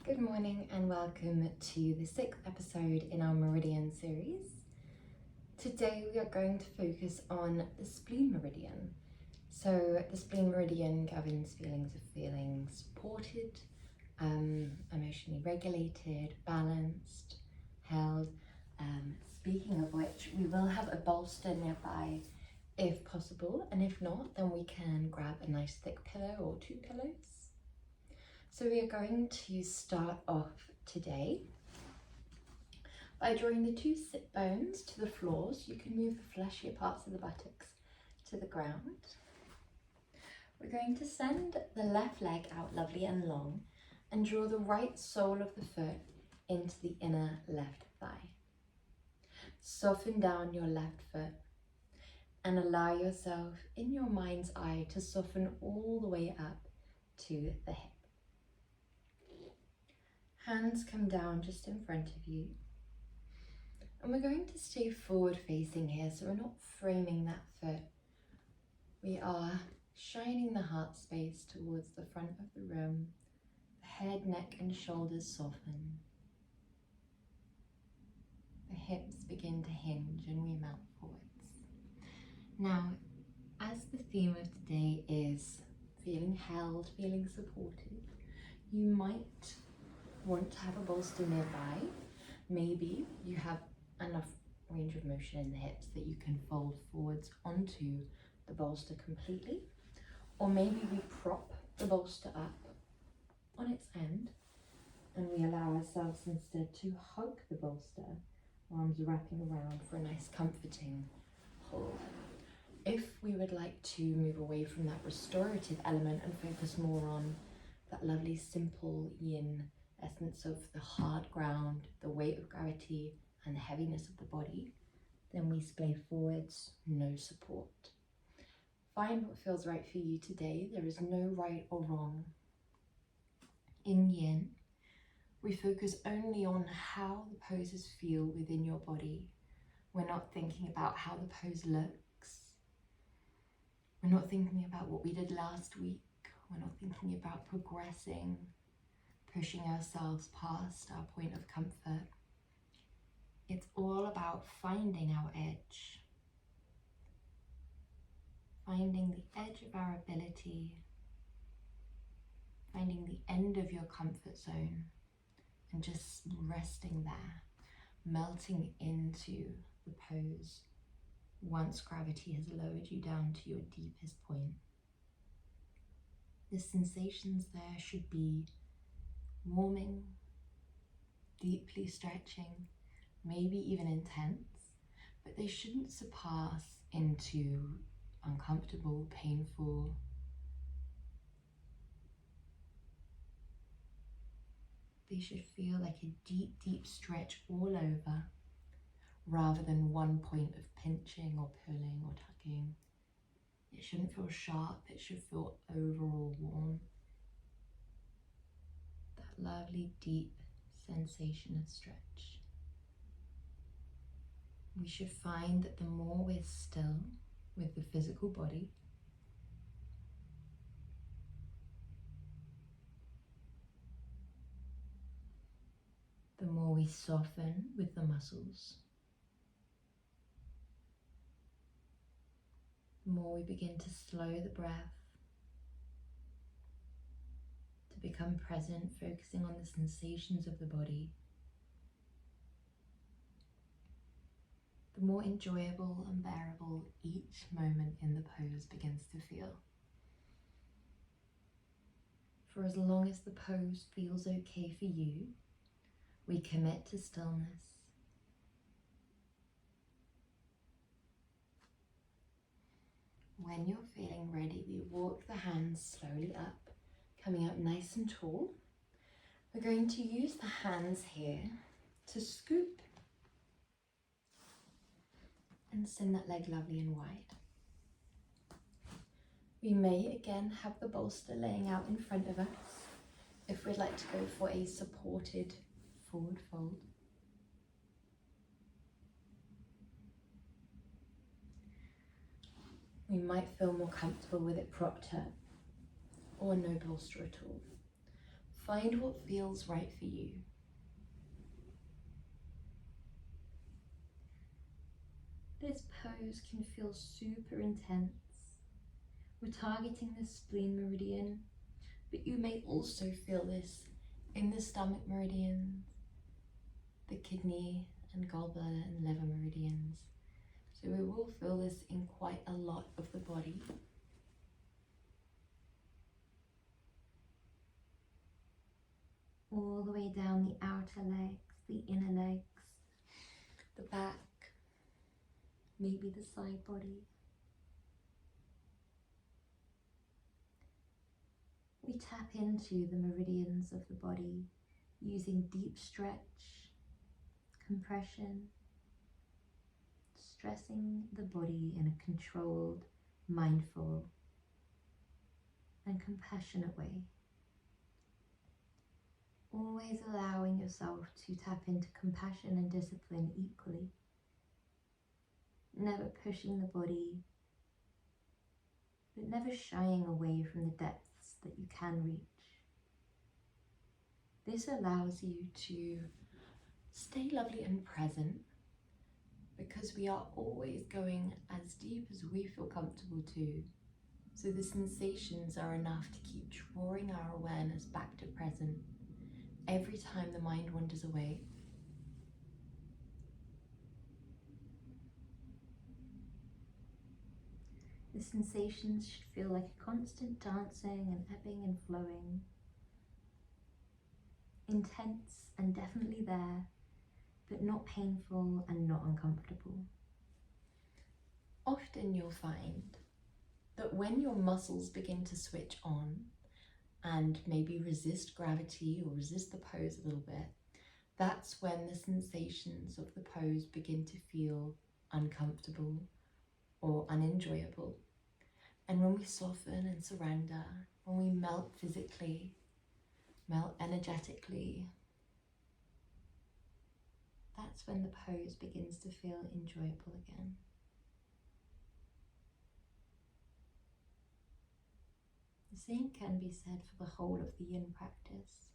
Good morning and welcome to the 6th episode in our Meridian series. Today we are going to focus on the Spleen Meridian. So the Spleen Meridian governs feelings of feeling supported, emotionally regulated, balanced, held. Speaking of which, we will have a bolster nearby if possible, and if not, then we can grab a nice thick pillow or 2 pillows. So we are going to start off today by drawing the 2 sit bones to the floor so you can move the fleshier parts of the buttocks to the ground. We're going to send the left leg out lovely and long and draw the right sole of the foot into the inner left thigh. Soften down your left foot and allow yourself in your mind's eye to soften all the way up to the hip. Hands come down just in front of you. And we're going to stay forward facing here, so we're not framing that foot. We are shining the heart space towards the front of the room. The head, neck and shoulders soften. The hips begin to hinge and we melt forwards. Now, as the theme of today is feeling held, feeling supported, you might want to have a bolster nearby. Maybe you have enough range of motion in the hips that you can fold forwards onto the bolster completely, or maybe we prop the bolster up on its end and we allow ourselves instead to hug the bolster, arms wrapping around for a nice comforting hold. If we would like to move away from that restorative element and focus more on that lovely simple yin essence of the hard ground, the weight of gravity and the heaviness of the body, then we splay forwards, no support. Find what feels right for you today. There is no right or wrong. In yin, we focus only on how the poses feel within your body. We're not thinking about how the pose looks. We're not thinking about what we did last week. We're not thinking about progressing, pushing ourselves past our point of comfort. It's all about finding our edge. Finding the edge of our ability. Finding the end of your comfort zone and just resting there, melting into the pose once gravity has lowered you down to your deepest point. The sensations there should be warming, deeply stretching, maybe even intense, but they shouldn't surpass into uncomfortable, painful. They should feel like a deep, deep stretch all over, rather than one point of pinching or pulling or tugging. It shouldn't feel sharp, it should feel overall warm. That lovely deep sensation of stretch. We should find that the more we're still with the physical body, the more we soften with the muscles, the more we begin to slow the breath, to become present, focusing on the sensations of the body, the more enjoyable and bearable each moment in the pose begins to feel. For as long as the pose feels okay for you, we commit to stillness. When you're feeling ready, we walk the hands slowly up, coming up nice and tall. We're going to use the hands here to scoop and send that leg lovely and wide. We may again have the bolster laying out in front of us if we'd like to go for a supported forward fold. We might feel more comfortable with it propped up or no bolster at all. Find what feels right for you. This pose can feel super intense. We're targeting the spleen meridian, but you may also feel this in the stomach meridians, the kidney and gallbladder and liver meridians. So we will feel this in quite a lot of the body. All the way down the outer legs, the inner legs, the back, maybe the side body. We tap into the meridians of the body using deep stretch, compression, stressing the body in a controlled, mindful, and compassionate way. Always allowing yourself to tap into compassion and discipline equally. Never pushing the body, but never shying away from the depths that you can reach. This allows you to stay lovely and present, because we are always going as deep as we feel comfortable to. So the sensations are enough to keep drawing our awareness back to present every time the mind wanders away. The sensations should feel like a constant dancing and ebbing and flowing. Intense and definitely there, but not painful and not uncomfortable. Often you'll find that when your muscles begin to switch on and maybe resist gravity or resist the pose a little bit, that's when the sensations of the pose begin to feel uncomfortable or unenjoyable. And when we soften and surrender, when we melt physically, melt energetically, that's when the pose begins to feel enjoyable again. The same can be said for the whole of the Yin practice.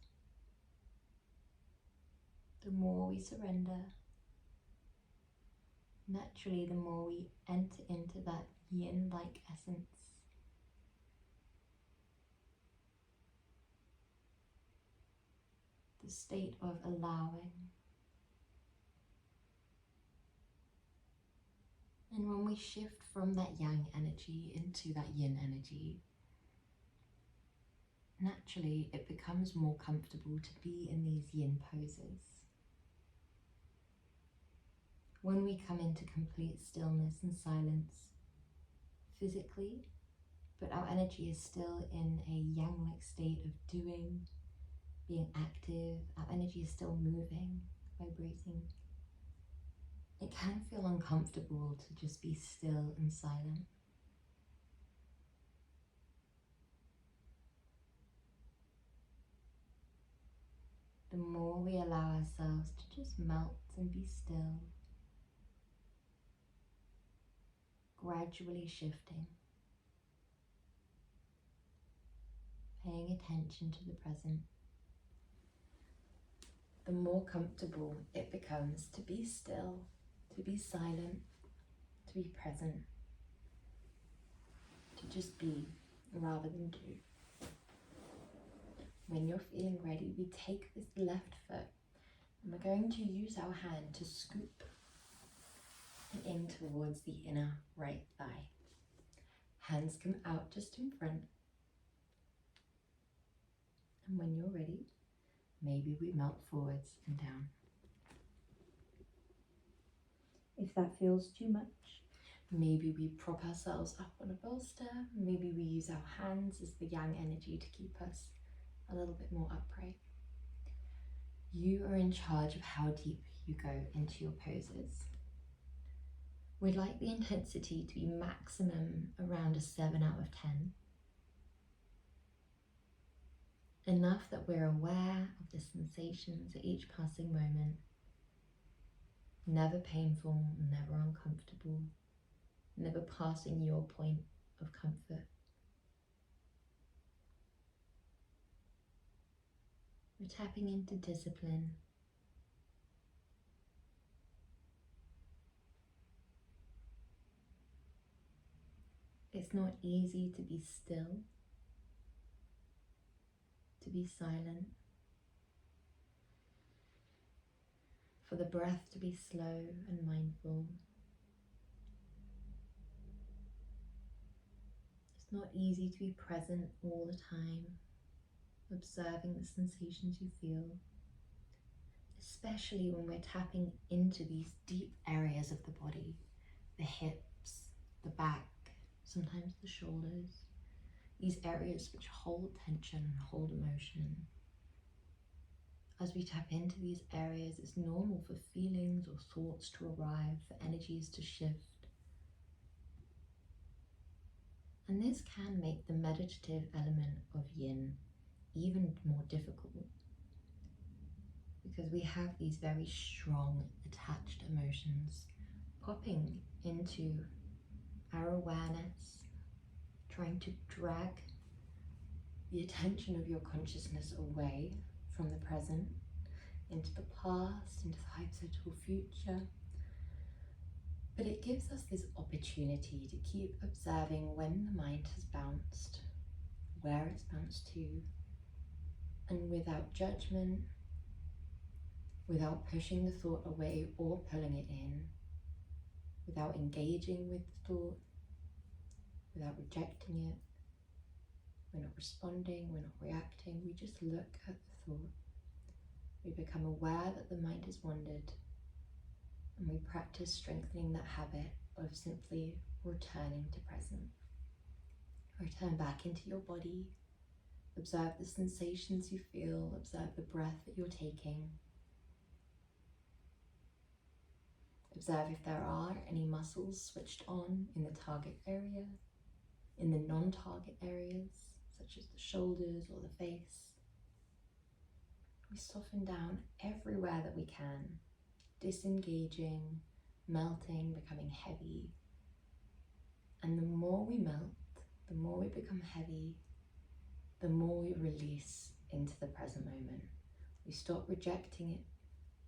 The more we surrender, naturally the more we enter into that Yin-like essence. The state of allowing. And when we shift from that Yang energy into that Yin energy, naturally it becomes more comfortable to be in these Yin poses. When we come into complete stillness and silence physically, but our energy is still in a Yang-like state of doing, being active, our energy is still moving, vibrating. It can feel uncomfortable to just be still and silent. The more we allow ourselves to just melt and be still, gradually shifting, paying attention to the present, the more comfortable it becomes to be still, to be silent, to be present, to just be rather than do. When you're feeling ready, we take this left foot and we're going to use our hand to scoop it in towards the inner right thigh. Hands come out just in front. And when you're ready, maybe we melt forwards and down. If that feels too much, maybe we prop ourselves up on a bolster. Maybe we use our hands as the Yang energy to keep us a little bit more upright. You are in charge of how deep you go into your poses. We'd like the intensity to be maximum around a 7 out of 10. Enough that we're aware of the sensations at each passing moment. Never painful, never uncomfortable, never passing your point of comfort. We're tapping into discipline. It's not easy to be still, to be silent, for the breath to be slow and mindful. It's not easy to be present all the time, observing the sensations you feel, especially when we're tapping into these deep areas of the body, the hips, the back, sometimes the shoulders, these areas which hold tension and hold emotion. As we tap into these areas, it's normal for feelings or thoughts to arrive, for energies to shift. And this can make the meditative element of Yin even more difficult, because we have these very strong attached emotions popping into our awareness, trying to drag the attention of your consciousness away from the present, into the past, into the hypothetical future. But it gives us this opportunity to keep observing when the mind has bounced, where it's bounced to, and without judgment, without pushing the thought away or pulling it in, without engaging with the thought, without rejecting it. We're not responding, we're not reacting, we just look at the thought. We become aware that the mind has wandered, and we practice strengthening that habit of simply returning to present. Return back into your body, observe the sensations you feel, observe the breath that you're taking. Observe if there are any muscles switched on in the target area, in the non-target areas, such as the shoulders or the face. We soften down everywhere that we can, disengaging, melting, becoming heavy. And the more we melt, the more we become heavy, the more we release into the present moment. We stop rejecting it,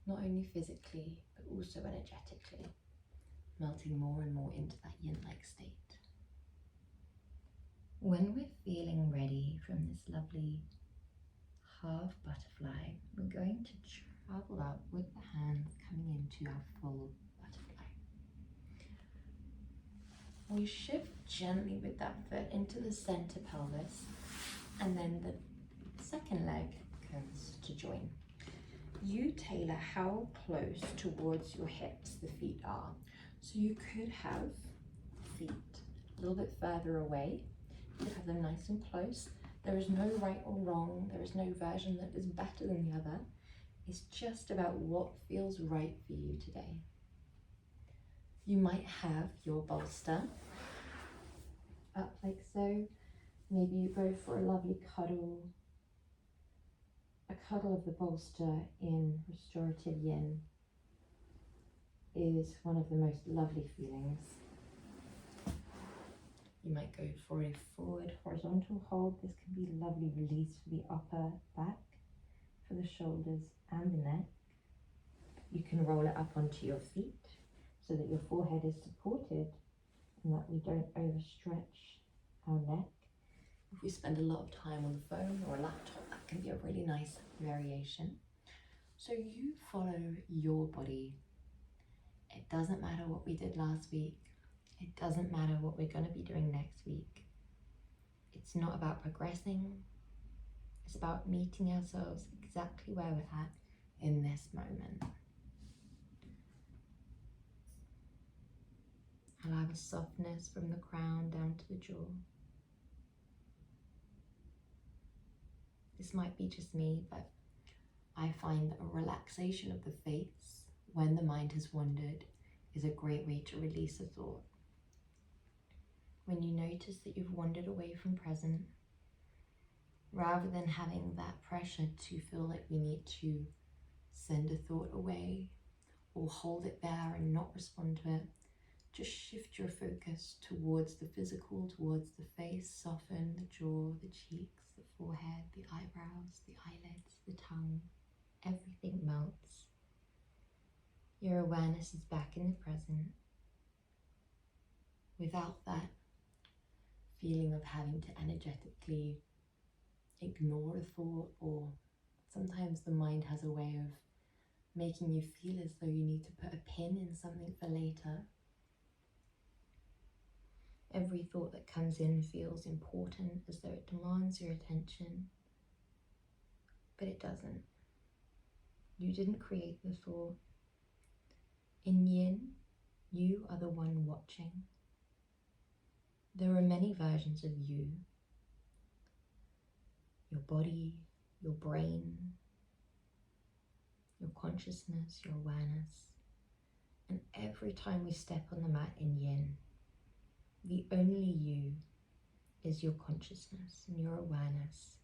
not only physically, but also energetically, melting more and more into that yin-like state. When we're feeling ready from this lovely half butterfly, we're going to travel up with the hands coming into our full butterfly. We shift gently with that foot into the center pelvis, and then the second leg comes to join. You tailor how close towards your hips the feet are. So you could have feet a little bit further away. You could have them nice and close. There is no right or wrong. There is no version that is better than the other. It's just about what feels right for you today. You might have your bolster up like so. Maybe you go for a lovely cuddle. A cuddle of the bolster in Restorative Yin is one of the most lovely feelings. You might go for a forward horizontal hold. This can be a lovely release for the upper back, for the shoulders and the neck. You can roll it up onto your feet so that your forehead is supported and that we don't overstretch our neck. If we spend a lot of time on the phone or a laptop, that can be a really nice variation. So you follow your body. It doesn't matter what we did last week. It doesn't matter what we're going to be doing next week. It's not about progressing. It's about meeting ourselves exactly where we're at in this moment. Allow a softness from the crown down to the jaw. This might be just me, but I find that a relaxation of the face when the mind has wandered is a great way to release a thought. When you notice that you've wandered away from present, rather than having that pressure to feel like we need to send a thought away or hold it there and not respond to it, just shift your focus towards the physical, towards the face, soften the jaw, the cheeks, the forehead, the eyebrows, the eyelids, the tongue, everything melts. Your awareness is back in the present without that feeling of having to energetically ignore a thought, or sometimes the mind has a way of making you feel as though you need to put a pin in something for later. Every thought that comes in feels important, as though it demands your attention, but it doesn't. You didn't create the thought. In Yin, you are the one watching. There are many versions of you. Your body, your brain, your consciousness, your awareness. And every time we step on the mat in Yin, the only you is your consciousness and your awareness.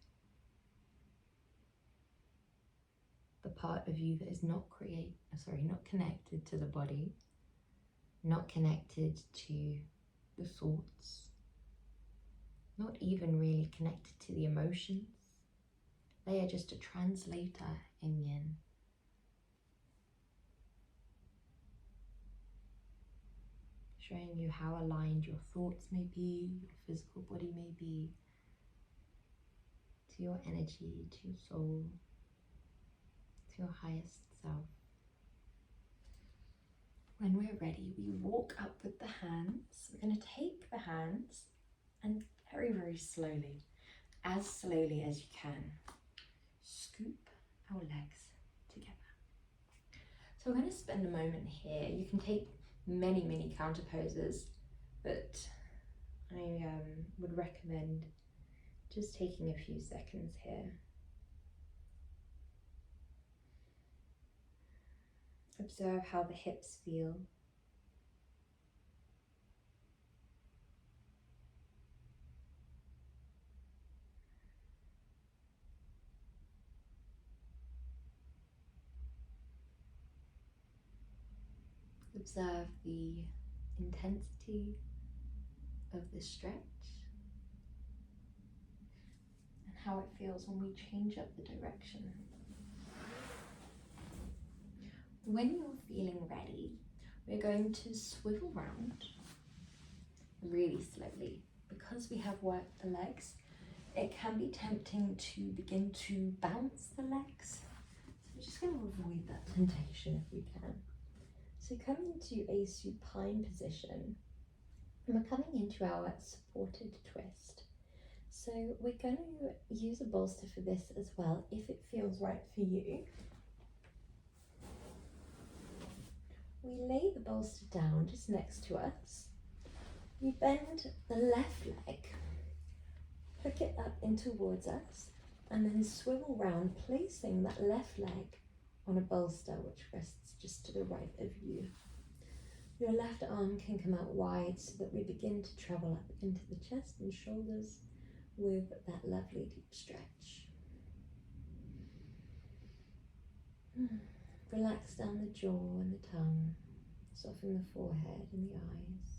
The part of you that is not connected to the body, not connected to the thoughts, not even really connected to the emotions. They are just a translator in Yin. Showing you how aligned your thoughts may be, your physical body may be, to your energy, to your soul, to your highest self. When we're ready, we walk up with the hands. We're going to take the hands and very, very slowly, as slowly as you can, scoop our legs together. So we're going to spend a moment here. You can take many counter poses, but I would recommend just taking a few seconds here. Observe how the hips feel. Observe the intensity of the stretch and how it feels when we change up the direction. When you're feeling ready, we're going to swivel round really slowly. Because we have worked the legs, it can be tempting to begin to bounce the legs. So we're just going to avoid that temptation if we can. So come into a supine position, and we're coming into our supported twist. So we're going to use a bolster for this as well, if it feels right for you. We lay the bolster down just next to us. We bend the left leg, hook it up in towards us, and then swivel round, placing that left leg on a bolster which rests just to the right of you. Your left arm can come out wide so that we begin to travel up into the chest and shoulders with that lovely deep stretch. Relax down the jaw and the tongue, soften the forehead and the eyes.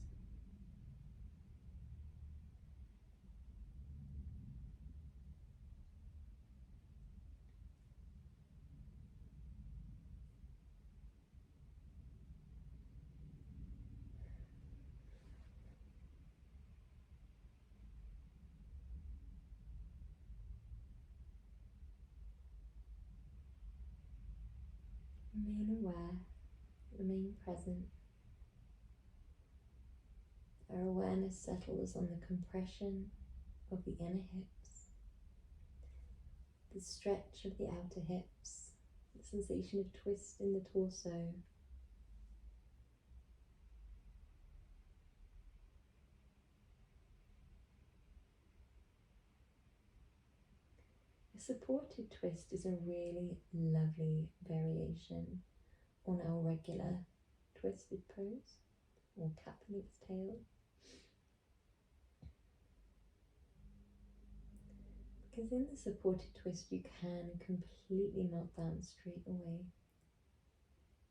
Remain aware, remain present. Our awareness settles on the compression of the inner hips, the stretch of the outer hips, the sensation of twist in the torso. A supported twist is a really lovely variation on our regular twisted pose or cat in its tail. Because in the supported twist you can completely melt down straight away.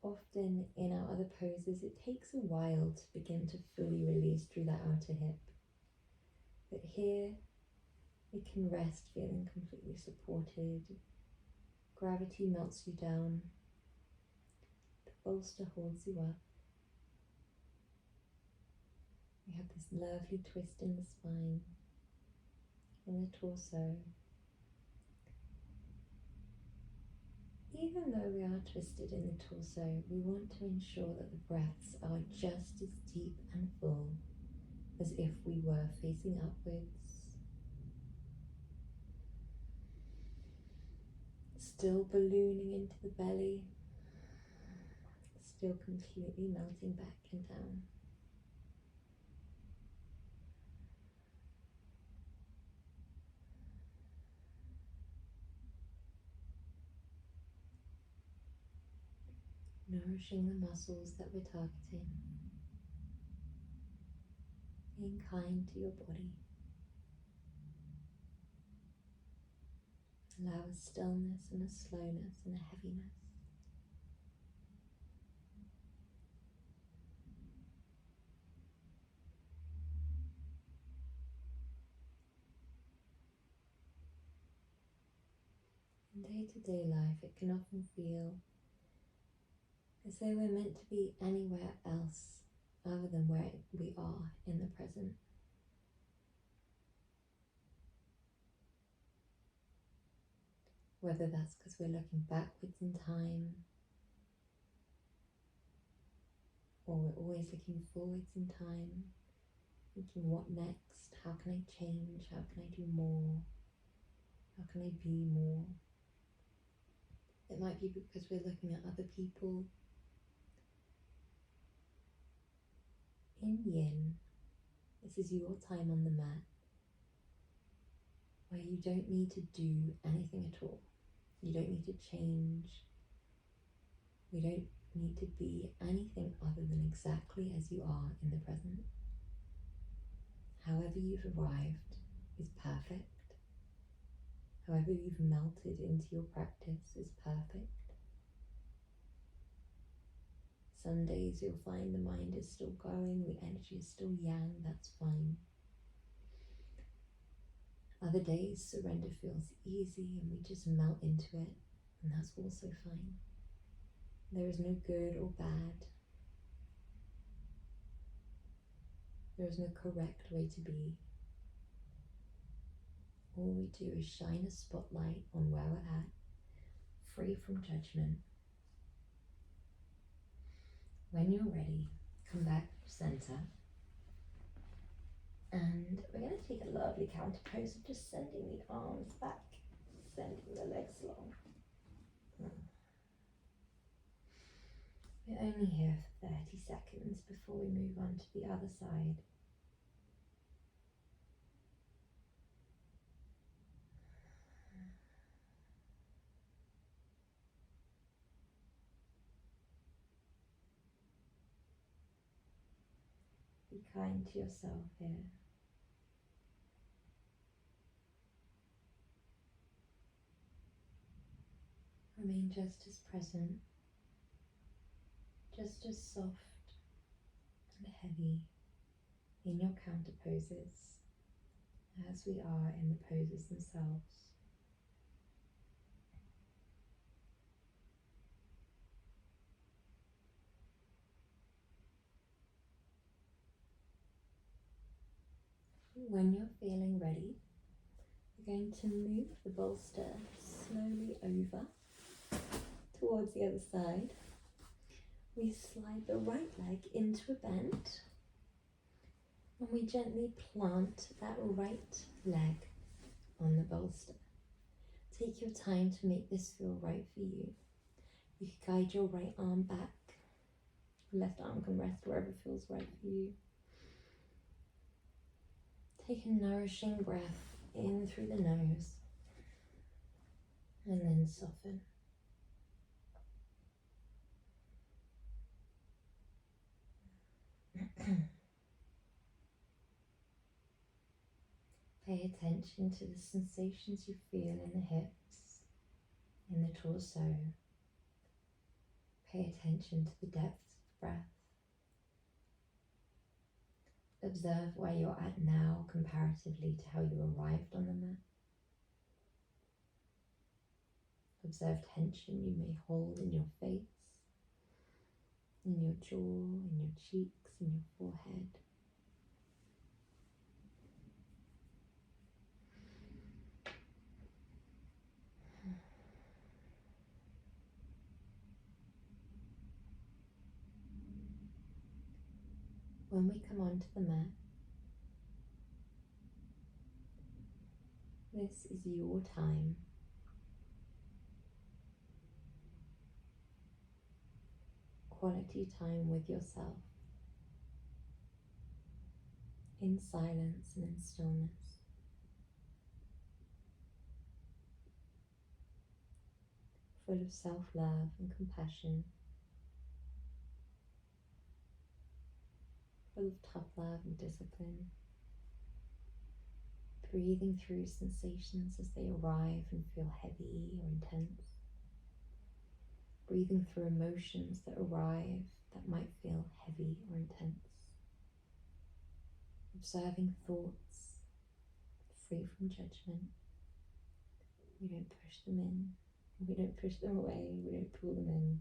Often in our other poses it takes a while to begin to fully release through that outer hip. But here we can rest feeling completely supported, Gravity melts you down. The bolster holds you up. We have this lovely twist in the spine, in the torso. Even though we are twisted in the torso, we want to ensure that the breaths are just as deep and full as if we were facing upwards. Still ballooning into the belly, still completely melting back and down. Nourishing the muscles that we're targeting. Being kind to your body. Allow a stillness and a slowness and a heaviness. In day-to-day life, it can often feel as though we're meant to be anywhere else other than where we are in the present. Whether that's because we're looking backwards in time, or we're always looking forwards in time, thinking what next, how can I change, how can I do more, how can I be more. It might be because we're looking at other people. In Yin, this is your time on the mat, where you don't need to do anything at all. You don't need to change. We don't need to be anything other than exactly as you are in the present. However you've arrived is perfect. However you've melted into your practice is perfect. Some days you'll find the mind is still going, the energy is still yang, that's fine. Other days surrender feels easy and we just melt into it, and that's also fine. There is no good or bad. There is no correct way to be. All we do is shine a spotlight on where we're at, free from judgment. When you're ready, come back to center. And we're going to take a lovely counter pose of just sending the arms back, sending the legs long. We're only here for 30 seconds before we move on to the other side. Be kind to yourself here. Remain just as present, just as soft and heavy in your counter poses as we are in the poses themselves. When you're feeling ready, we're going to move the bolster slowly over towards the other side. We slide the right leg into a bend and we gently plant that right leg on the bolster. Take your time to make this feel right for you. You can guide your right arm back. Left arm can rest wherever feels right for you. Take a nourishing breath in through the nose and then soften. Pay attention to the sensations you feel in the hips, in the torso. Pay attention to the depth of breath. Observe where you're at now comparatively to how you arrived on the mat. Observe tension you may hold in your face, in your jaw, in your cheeks, in your forehead. When we come onto the mat, this is your time. Quality time with yourself, in silence and in stillness. Full of self-love and compassion, full of tough love and discipline. Breathing through sensations as they arrive and feel heavy or intense. Breathing through emotions that arrive that might feel heavy or intense. Observing thoughts free from judgment. We don't push them in. We don't push them away. We don't pull them in.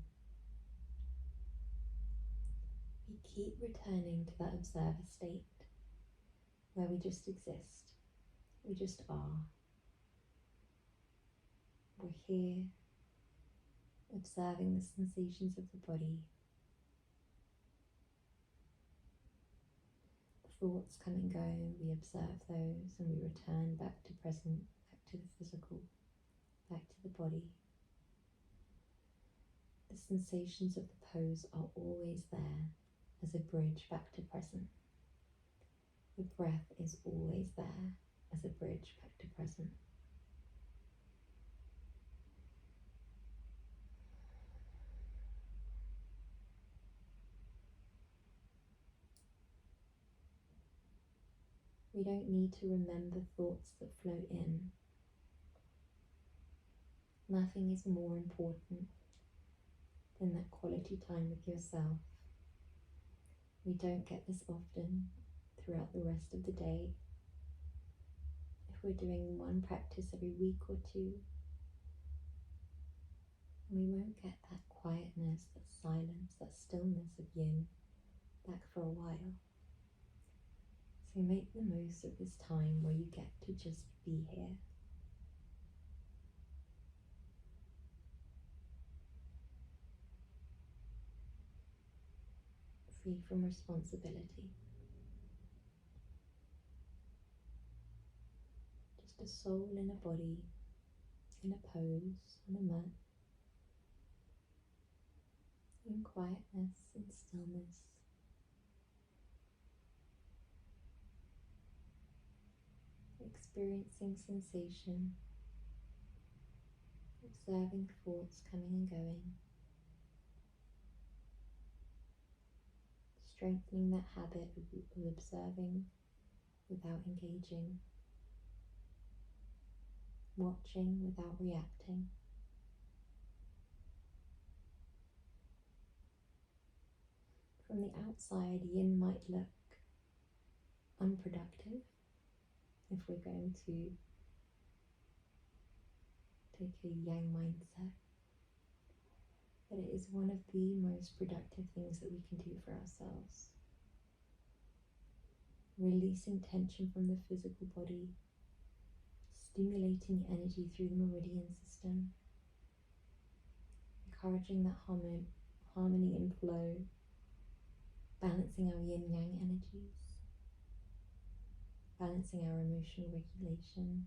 We keep returning to that observer state where we just exist. We just are. We're here, observing the sensations of the body. Thoughts come and go, we observe those and we return back to present, back to the physical, back to the body. The sensations of the pose are always there as a bridge back to present. The breath is always there as a bridge back to present. We don't need to remember thoughts that float in. Nothing is more important than that quality time with yourself. We don't get this often throughout the rest of the day. If we're doing one practice every week or two, we won't get that quietness, that silence, that stillness of yin back for a while. So make the most of this time where you get to just be here. Free from responsibility. Just a soul in a body, in a pose, on a mat, in quietness and stillness. Experiencing sensation, observing thoughts coming and going, strengthening that habit of observing without engaging, watching without reacting. From the outside, yin might look unproductive if we're going to take a yang mindset, but it is one of the most productive things that we can do for ourselves. Releasing tension from the physical body, stimulating energy through the meridian system, encouraging that harmony and flow, balancing our yin-yang energies, balancing our emotional regulation,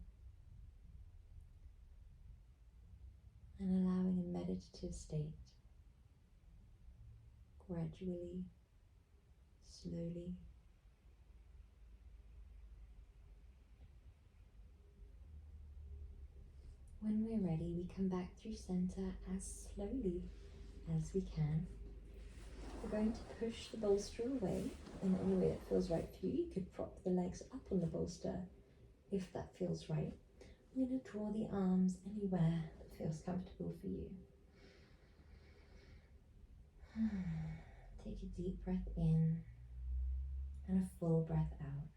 and allowing a meditative state, gradually, slowly. When we're ready, we come back through center as slowly as we can. We're going to push the bolster away in any way that feels right for you. You could prop the legs up on the bolster if that feels right. I'm going to draw the arms anywhere that feels comfortable for you. Take a deep breath in and a full breath out.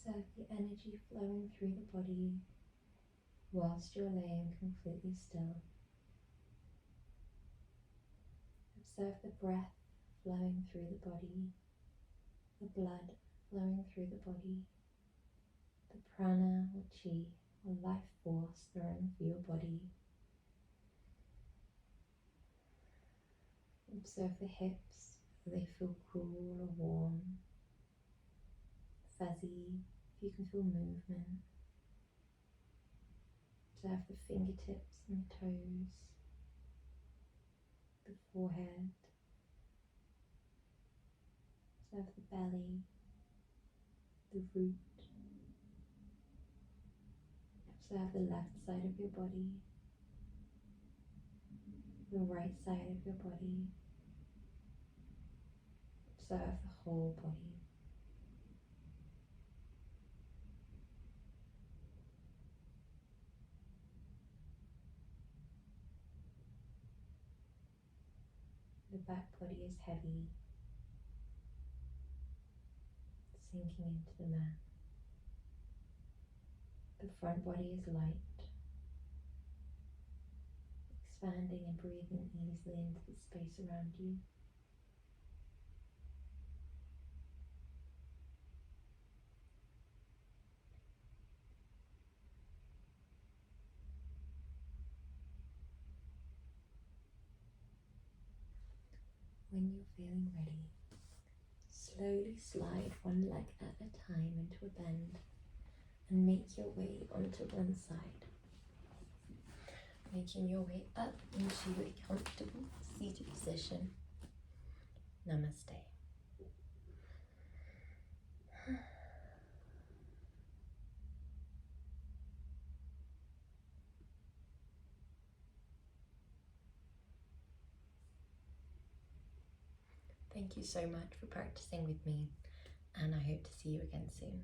Observe the energy flowing through the body whilst you're laying completely still. Observe the breath flowing through the body, the blood flowing through the body, the prana or chi or life force flowing through your body. Observe the hips, whether they feel cool or warm, fuzzy, if you can feel movement. Observe the fingertips and the toes, the forehead. Observe the belly, the root. Observe the left side of your body, the right side of your body. Observe the whole body. The back body is heavy, sinking into the mat. The front body is light, expanding and breathing easily into the space around you. When you're feeling ready, slowly slide one leg at a time into a bend and make your way onto one side, making your way up into a comfortable seated position. Namaste. Thank you so much for practicing with me, and I hope to see you again soon.